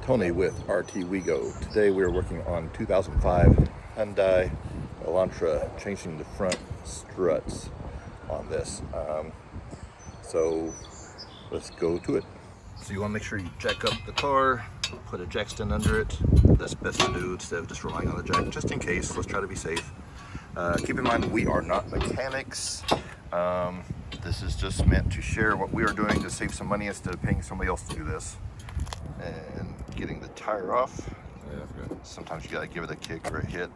Tony with RT WeGo. Today we are working on 2005 Hyundai Elantra, changing the front struts on this. So let's go to it. So you want to make sure you jack up the car, put a jack stand under it. That's best to do instead of just relying on the jack, just in case. Let's try to be safe. Keep in mind we are not mechanics. This is just meant to share what we are doing to save some money instead of paying somebody else to do this. And getting the tire off. Yeah, sometimes you gotta give it a kick or a hit.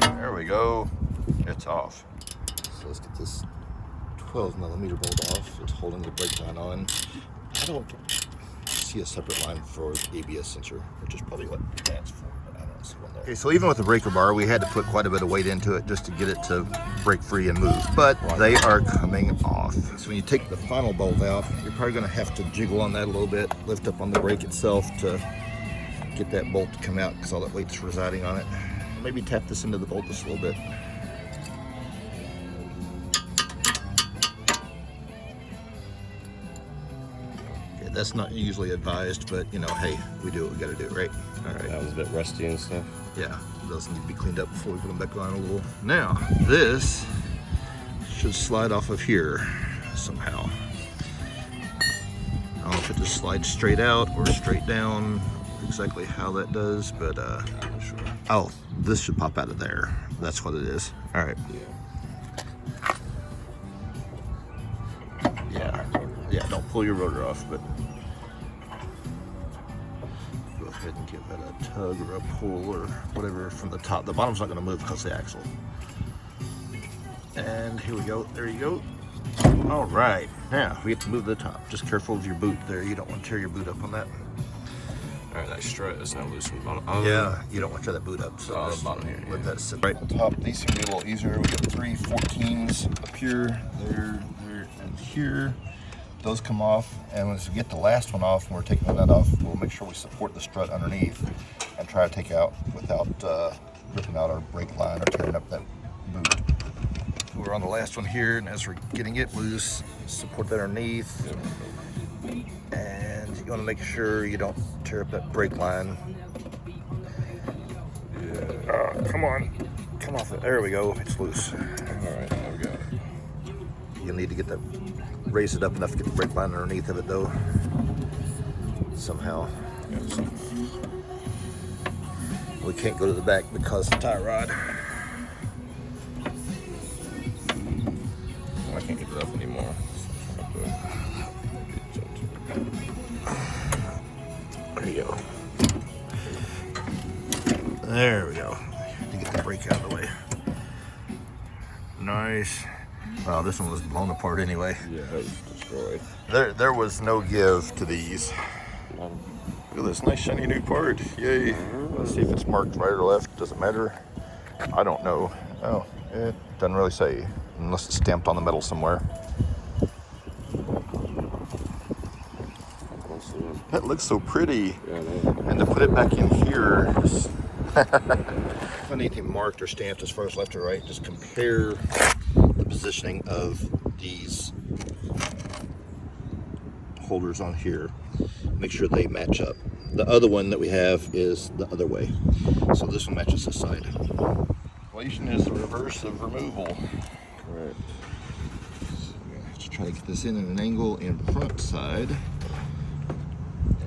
There we go. It's off. So let's get this 12mm bolt off. It's holding the brake line on. I don't see a separate line for the ABS sensor, which is probably what that's for. But I don't see one there. Okay, so even with the breaker bar, we had to put quite a bit of weight into it just to get it to break free and move. But they are coming off. So when you take the final bolt out, you're probably going to have to jiggle on that a little bit, lift up on the brake itself to get that bolt to come out because all that weight's residing on it. Maybe tap this into the bolt just a little bit. Okay, that's not usually advised, but you know, hey, we do what we got to do, right? All right. That was a bit rusty and stuff. Yeah, it does need to be cleaned up before we put them back on a little. Now, this should slide off of here somehow. I don't know if it just slides straight out or straight down, exactly how that does, but I'm not sure. Oh, this should pop out of there. That's what it is. All right. Yeah, don't pull your rotor off, but go ahead and give that a tug or a pull or whatever from the top. The bottom's not going to move because of the axle. And here we go. There you go. All right. Now we have to move the top. Just careful of your boot there. You don't want to tear your boot up on that. All right, that strut is now loose from the bottom. Yeah, you don't want to tear that boot up. So the bottom here. Let that sit right on top. These can be a little easier. We got 3 14s up here, there, and here. Those come off, and once we get the last one off, and we're taking that off, we'll make sure we support the strut underneath and try to take out without ripping out our brake line or tearing up that boot. We're on the last one here, and as we're getting it loose, support that underneath, and you want to make sure you don't tear up that brake line. Come on, come off it. There we go. It's loose. All right, there we go. You'll need to get that, raise it up enough to get the brake line underneath of it though. Somehow. Yeah, We can't go to the back because of the tie rod. I can't get it up anymore. There you go. There we go. To get the brake out of the way. Nice. Wow, this one was blown apart anyway. Yeah, it was destroyed. There was no give to these. Look at this nice shiny new part. Yay. Let's see if it's marked right or left. Doesn't matter. I don't know. Oh, it doesn't really say unless it's stamped on the metal somewhere. That looks so pretty. Yeah, I know. And to put it back in here, if anything marked or stamped as far as left or right, just compare the positioning of these holders on here. Make sure they match up. The other one that we have is the other way. So this one matches this side. Inflation is the reverse of removal. Right. So we're gonna have to try to get this in at an angle in front side.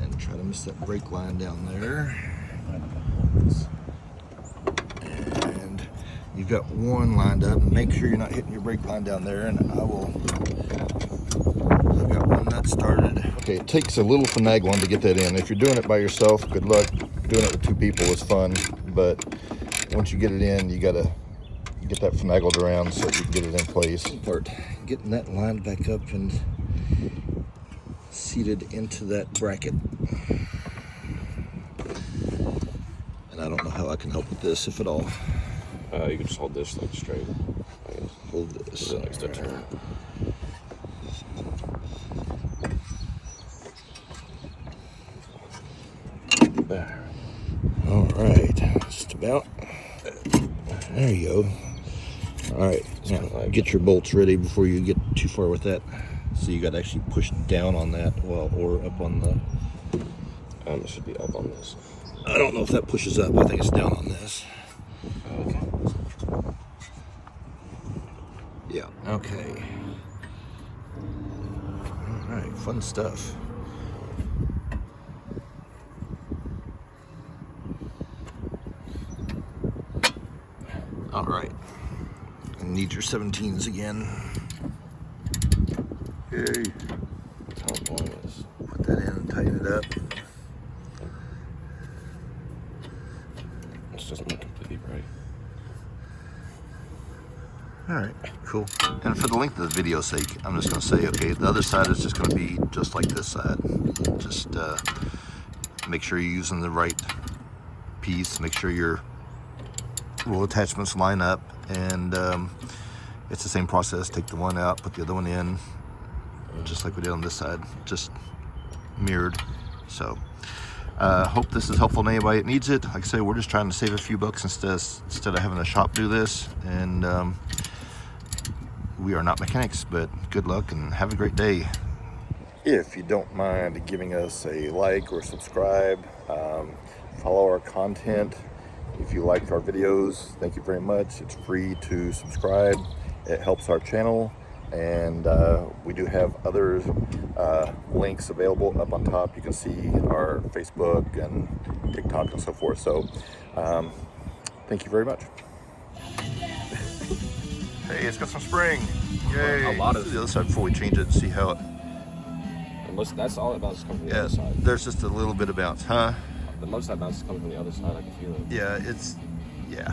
And try to miss that brake line down there. And you've got one lined up. Make sure you're not hitting your brake line down there, and I've got one nut started. Okay, it takes a little finagling to get that in. If you're doing it by yourself, good luck. Doing it with 2 people is fun, but once you get it in, you gotta get that finagled around so that you can get it in place. Part getting that lined back up and seated into that bracket. And I don't know how I can help with this, if at all. You can just hold this like straight. Hold this. So it likes to turn. All right, just about. There you go. All right, now get your bolts ready before you get too far with that. So you got to actually push down on that, well, or up on the It should be up on this. I don't know if that pushes up. I think it's down on this. Okay. Yeah. Okay. All right. Fun stuff. All right. Need your 17s again. Okay. How long is? Put that in and tighten it up. This doesn't look completely right. All right, cool. And for the length of the video's sake, I'm just going to say, okay, the other side is just going to be just like this side. Just make sure you're using the right piece. Make sure your roll attachments line up, and it's the same process. Take the one out, put the other one in, just like we did on this side, just mirrored. So hope this is helpful to anybody that needs it. Like I say, we're just trying to save a few bucks instead of having the shop do this. And we are not mechanics, but good luck and have a great day. If you don't mind giving us a like or subscribe, follow our content. If you liked our videos, thank you very much. It's free to subscribe. It helps our channel. And we do have other links available up on top. You can see our Facebook and TikTok and so forth. So thank you very much. Hey, it's got some spring. Yay. A lot of the other side before we change it and see how it... Most, that's all that bounce is coming from the other side. There's just a little bit of bounce, huh? The most of that bounce is coming from the other side. I can feel it. Yeah, it's... Yeah.